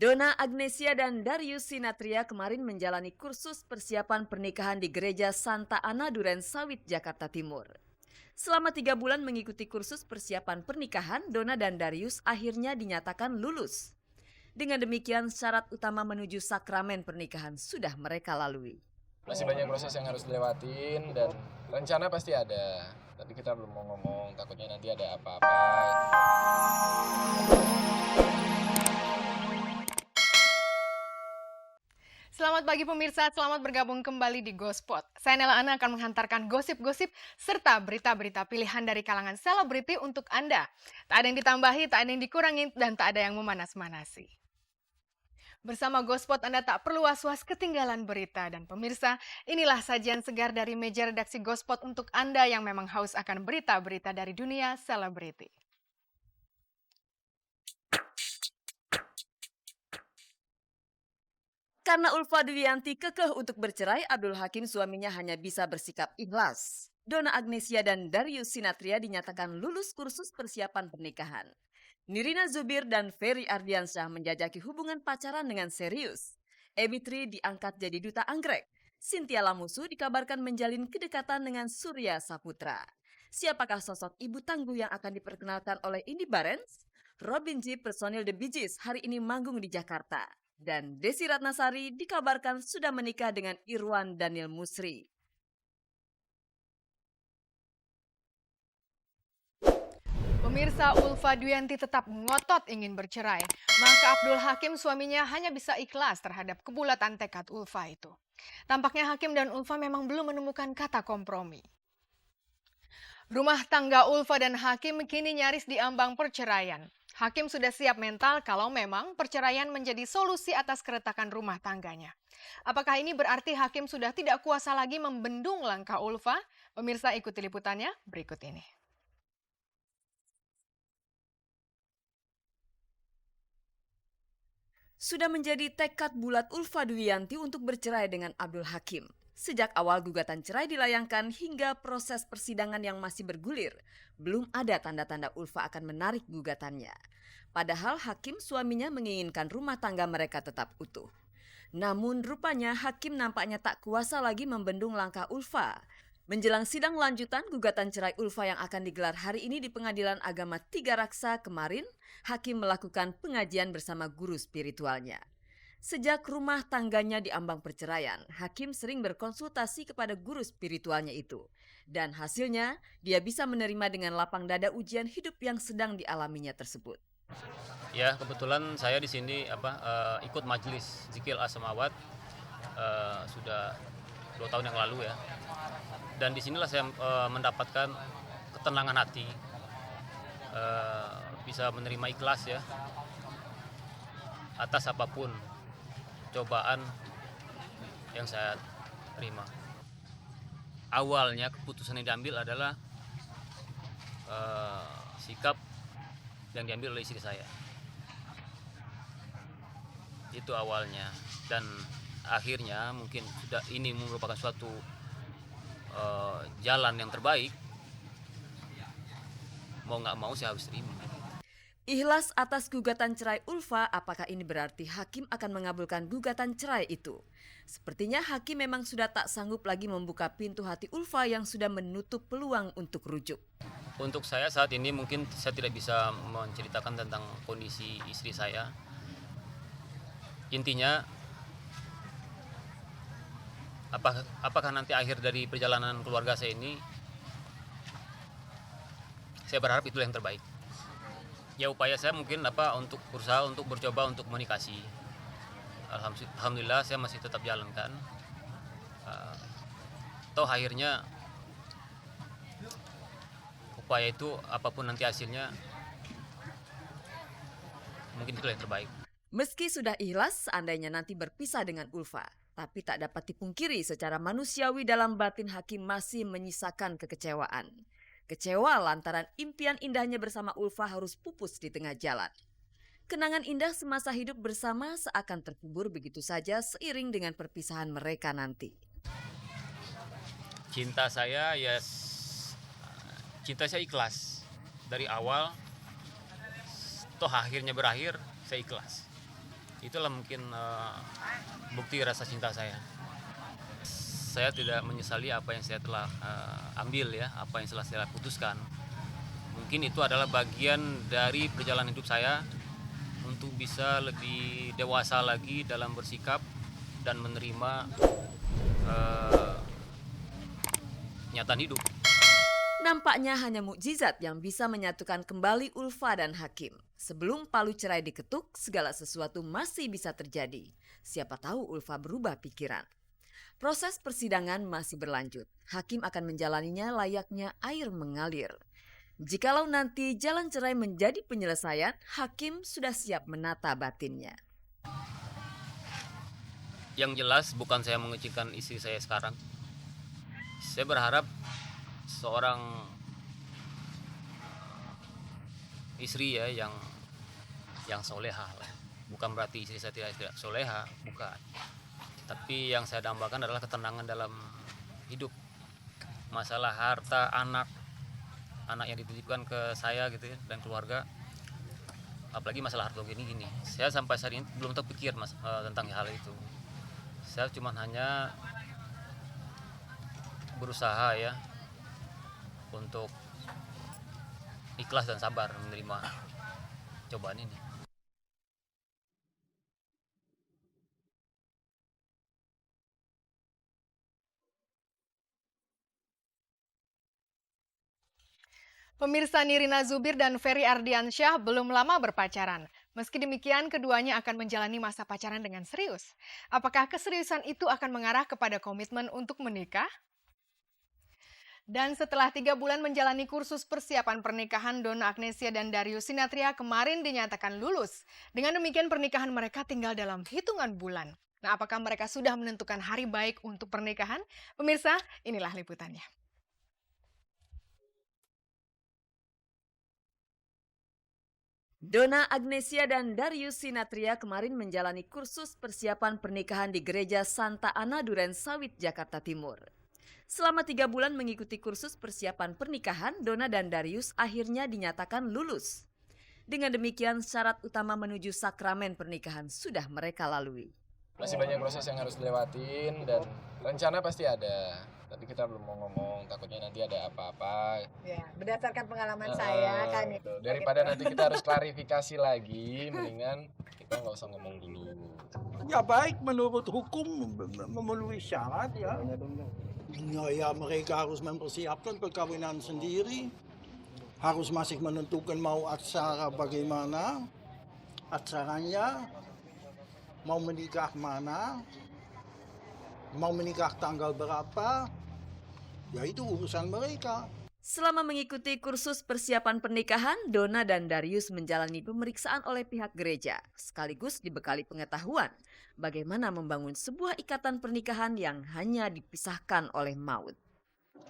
Donna Agnesia dan Darius Sinatria kemarin menjalani kursus persiapan pernikahan di Gereja Santa Ana Duren Sawit, Jakarta Timur. Selama 3 bulan mengikuti kursus persiapan pernikahan, Donna dan Darius akhirnya dinyatakan lulus. Dengan demikian, syarat utama menuju sakramen pernikahan sudah mereka lalui. Masih banyak proses yang harus dilewatin dan rencana pasti ada. Tapi kita belum mau ngomong, takutnya nanti ada apa-apa. Selamat pagi pemirsa, selamat bergabung kembali di Gospot. Saya Nela Ana akan menghantarkan gosip-gosip serta berita-berita pilihan dari kalangan selebriti untuk Anda. Tak ada yang ditambahi, tak ada yang dikurangi, dan tak ada yang memanas-manasi. Bersama Gospot Anda tak perlu was-was ketinggalan berita. Dan pemirsa, inilah sajian segar dari meja redaksi Gospot untuk Anda yang memang haus akan berita-berita dari dunia selebriti. Karena Ulfa Dwiyanti kekeh untuk bercerai, Abdul Hakim suaminya hanya bisa bersikap ikhlas. Donna Agnesia dan Darius Sinatria dinyatakan lulus kursus persiapan pernikahan. Nirina Zubir dan Ferry Ardiansyah menjajaki hubungan pacaran dengan serius. Ebitri diangkat jadi duta anggrek. Cynthia Lamusu dikabarkan menjalin kedekatan dengan Surya Saputra. Siapakah sosok ibu tangguh yang akan diperkenalkan oleh Indy Barens? Robin Gibb, personil The Bee Gees, hari ini manggung di Jakarta. Dan Desi Ratnasari dikabarkan sudah menikah dengan Irwan Daniel Musri. Pemirsa, Ulfa Dwiyanti tetap ngotot ingin bercerai. Maka Abdul Hakim suaminya hanya bisa ikhlas terhadap kebulatan tekad Ulfa itu. Tampaknya Hakim dan Ulfa memang belum menemukan kata kompromi. Rumah tangga Ulfa dan Hakim kini nyaris diambang perceraian. Hakim sudah siap mental kalau memang perceraian menjadi solusi atas keretakan rumah tangganya. Apakah ini berarti Hakim sudah tidak kuasa lagi membendung langkah Ulfa? Pemirsa, ikuti liputannya berikut ini. Sudah menjadi tekad bulat Ulfa Dwiyanti untuk bercerai dengan Abdul Hakim. Sejak awal gugatan cerai dilayangkan hingga proses persidangan yang masih bergulir, belum ada tanda-tanda Ulfa akan menarik gugatannya. Padahal Hakim suaminya menginginkan rumah tangga mereka tetap utuh. Namun rupanya Hakim nampaknya tak kuasa lagi membendung langkah Ulfa. Menjelang sidang lanjutan gugatan cerai Ulfa yang akan digelar hari ini di Pengadilan Agama Tiga Raksa kemarin, Hakim melakukan pengajian bersama guru spiritualnya. Sejak rumah tangganya diambang perceraian, Hakim sering berkonsultasi kepada guru spiritualnya itu. Dan hasilnya, dia bisa menerima dengan lapang dada ujian hidup yang sedang dialaminya tersebut. Ya, kebetulan saya di sini ikut majelis Zikir As-Samawat sudah 2 tahun yang lalu ya. Dan disinilah saya mendapatkan ketenangan hati, bisa menerima ikhlas ya atas apapun cobaan yang saya terima. Awalnya keputusan yang diambil adalah sikap yang diambil oleh istri saya. Itu awalnya, dan akhirnya mungkin sudah ini merupakan suatu jalan yang terbaik. Mau nggak mau saya harus terima. Ikhlas atas gugatan cerai Ulfa, apakah ini berarti Hakim akan mengabulkan gugatan cerai itu? Sepertinya Hakim memang sudah tak sanggup lagi membuka pintu hati Ulfa yang sudah menutup peluang untuk rujuk. Untuk saya saat ini mungkin saya tidak bisa menceritakan tentang kondisi istri saya. Intinya, apakah nanti akhir dari perjalanan keluarga saya ini, saya berharap itulah yang terbaik. Ya, upaya saya mungkin untuk berusaha untuk mencoba untuk komunikasi. Alhamdulillah saya masih tetap jalankan. Toh akhirnya upaya itu apapun nanti hasilnya, mungkin itulah yang terbaik. Meski sudah ikhlas seandainya nanti berpisah dengan Ulfa, tapi tak dapat dipungkiri secara manusiawi dalam batin Hakim masih menyisakan kekecewaan. Kecewa lantaran impian indahnya bersama Ulfa harus pupus di tengah jalan. Kenangan indah semasa hidup bersama seakan terkubur begitu saja seiring dengan perpisahan mereka nanti. Cinta saya ikhlas dari awal, toh akhirnya berakhir, saya ikhlas. Itulah mungkin bukti rasa cinta saya. Saya tidak menyesali apa yang saya telah ambil ya, apa yang telah saya putuskan. Mungkin itu adalah bagian dari perjalanan hidup saya untuk bisa lebih dewasa lagi dalam bersikap dan menerima kenyataan hidup. Nampaknya hanya mukjizat yang bisa menyatukan kembali Ulfa dan Hakim. Sebelum palu cerai diketuk, segala sesuatu masih bisa terjadi. Siapa tahu Ulfa berubah pikiran. Proses persidangan masih berlanjut. Hakim akan menjalaninya layaknya air mengalir. Jikalau nanti jalan cerai menjadi penyelesaian, Hakim sudah siap menata batinnya. Yang jelas bukan saya mengecilkan istri saya sekarang. Saya berharap seorang istri ya yang soleha lah. Bukan berarti istri saya tidak soleha, bukan. Tapi yang saya dambakan adalah ketenangan dalam hidup. Masalah harta anak yang dititipkan ke saya gitu ya, dan keluarga. Apalagi masalah harta gini. Saya sampai saat ini belum terpikir tentang hal itu. Saya cuma hanya berusaha ya untuk ikhlas dan sabar menerima cobaan ini. Pemirsa, Nirina Zubir dan Ferry Ardiansyah belum lama berpacaran. Meski demikian, keduanya akan menjalani masa pacaran dengan serius. Apakah keseriusan itu akan mengarah kepada komitmen untuk menikah? Dan setelah 3 bulan menjalani kursus persiapan pernikahan, Donna Agnesia dan Darius Sinathrya kemarin dinyatakan lulus. Dengan demikian pernikahan mereka tinggal dalam hitungan bulan. Nah, apakah mereka sudah menentukan hari baik untuk pernikahan? Pemirsa, inilah liputannya. Donna Agnesia dan Darius Sinathrya kemarin menjalani kursus persiapan pernikahan di Gereja Santa Ana Duren Sawit, Jakarta Timur. Selama 3 bulan mengikuti kursus persiapan pernikahan, Donna dan Darius akhirnya dinyatakan lulus. Dengan demikian, syarat utama menuju sakramen pernikahan sudah mereka lalui. Masih banyak proses yang harus dilewatin dan rencana pasti ada. Tapi kita belum mau ngomong, takutnya nanti ada apa-apa. Ya, berdasarkan pengalaman saya kan itu. Daripada nanti kita harus klarifikasi lagi, mendingan kita nggak usah ngomong dulu. Ya baik, menurut hukum memenuhi syarat ya. Ya mereka harus mempersiapkan perkawinan sendiri. Harus masih menentukan mau acara bagaimana, acaranya, mau menikah mana, mau menikah tanggal berapa, ya itu urusan mereka. Selama mengikuti kursus persiapan pernikahan, Donna dan Darius menjalani pemeriksaan oleh pihak gereja, sekaligus dibekali pengetahuan bagaimana membangun sebuah ikatan pernikahan yang hanya dipisahkan oleh maut.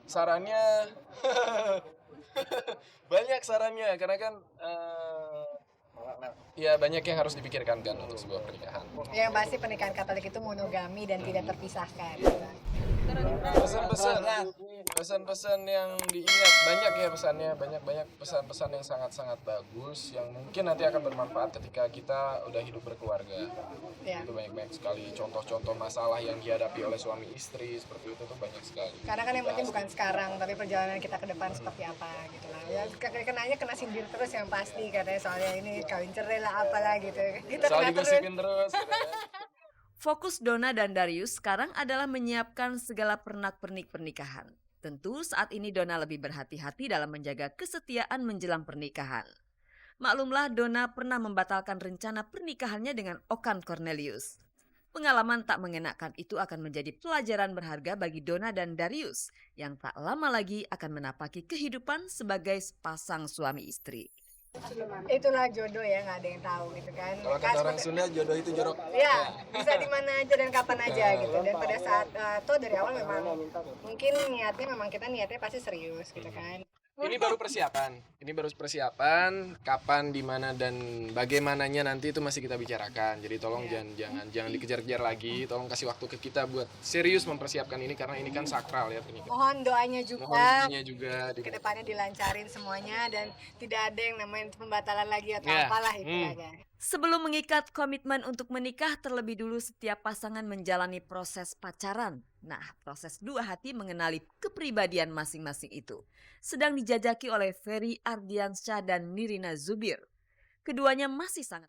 Sarannya banyak sarannya, karena kan ya banyak yang harus dipikirkan kan untuk sebuah pernikahan. Yang pasti pernikahan Katolik itu monogami dan tidak terpisahkan. Pesan-pesan yang diingat, banyak ya pesannya, banyak pesan-pesan yang sangat-sangat bagus yang mungkin nanti akan bermanfaat ketika kita udah hidup berkeluarga. Ya. Itu banyak sekali contoh-contoh masalah yang dihadapi oleh suami istri seperti itu tuh banyak sekali. Karena kan yang penting bukan sekarang, tapi perjalanan kita ke depan seperti apa gitu lah. Ya kenanya kena sindir terus yang pasti, katanya soalnya ini kawin cerai lah apalah gitu. Kita Soal kena digosipin terus. Fokus Donna dan Darius sekarang adalah menyiapkan segala pernak-pernik pernikahan. Tentu saat ini Donna lebih berhati-hati dalam menjaga kesetiaan menjelang pernikahan. Maklumlah Donna pernah membatalkan rencana pernikahannya dengan Okan Cornelius. Pengalaman tak mengenakan itu akan menjadi pelajaran berharga bagi Donna dan Darius yang tak lama lagi akan menapaki kehidupan sebagai sepasang suami istri. Itulah jodoh ya, nggak ada yang tahu gitu kan. Kalau kata orang Sunda, jodoh itu jorok. Ya, bisa di mana aja dan kapan aja gitu. Dan pada saat toh dari awal memang mungkin niatnya pasti serius gitu kan. Ini baru persiapan, kapan, di mana dan bagaimananya nanti itu masih kita bicarakan. Jadi tolong jangan dikejar-kejar lagi, tolong kasih waktu ke kita buat serius mempersiapkan ini karena ini kan sakral ya pernikahan. Mohon doanya juga. Di Kedepannya dilancarin semuanya dan tidak ada yang namanya pembatalan lagi atau apalah itu aja. Sebelum mengikat komitmen untuk menikah, terlebih dulu setiap pasangan menjalani proses pacaran. Nah, proses dua hati mengenali kepribadian masing-masing itu sedang dijajaki oleh Ferry Ardiansyah dan Nirina Zubir. Keduanya masih sangat